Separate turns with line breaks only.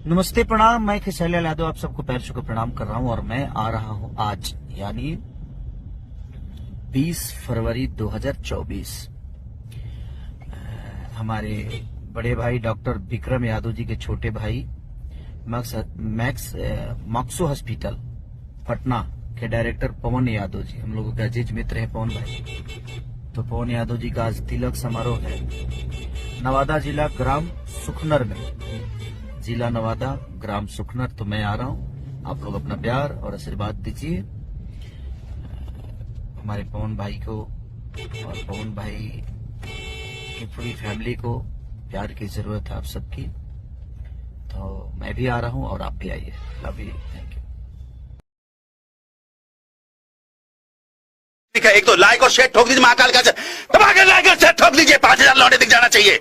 नमस्ते, प्रणाम। मैं खेसारी यादव आप सबको पैर छू के प्रणाम कर रहा हूं और मैं आ रहा हूं आज यानी 20 फरवरी 2024 हमारे बड़े भाई डॉक्टर विक्रम यादव जी के छोटे भाई मॉक्सो हॉस्पिटल पटना के डायरेक्टर पवन यादव जी, हम लोगों के अजीज मित्र हैं पवन भाई। तो पवन यादव जी का आज तिलक समारोह है नवादा जिला ग्राम सुखनर में, जिला नवादा ग्राम सुखनर। तो मैं आ रहा हूं, आप लोग अपना प्यार और आशीर्वाद दीजिए हमारे पवन भाई को और पवन भाई की पूरी फैमिली को। प्यार की जरूरत है आप सबकी, तो मैं भी आ रहा हूं और आप भी आइए। Love you, thank you.
ठीक है, एक तो लाइक और शेयर ठोक दीजिए, महाकाल का दबा के लाइक और शेयर ठोक दीजिए, 5000 लौटे दिख जाना चाहिए।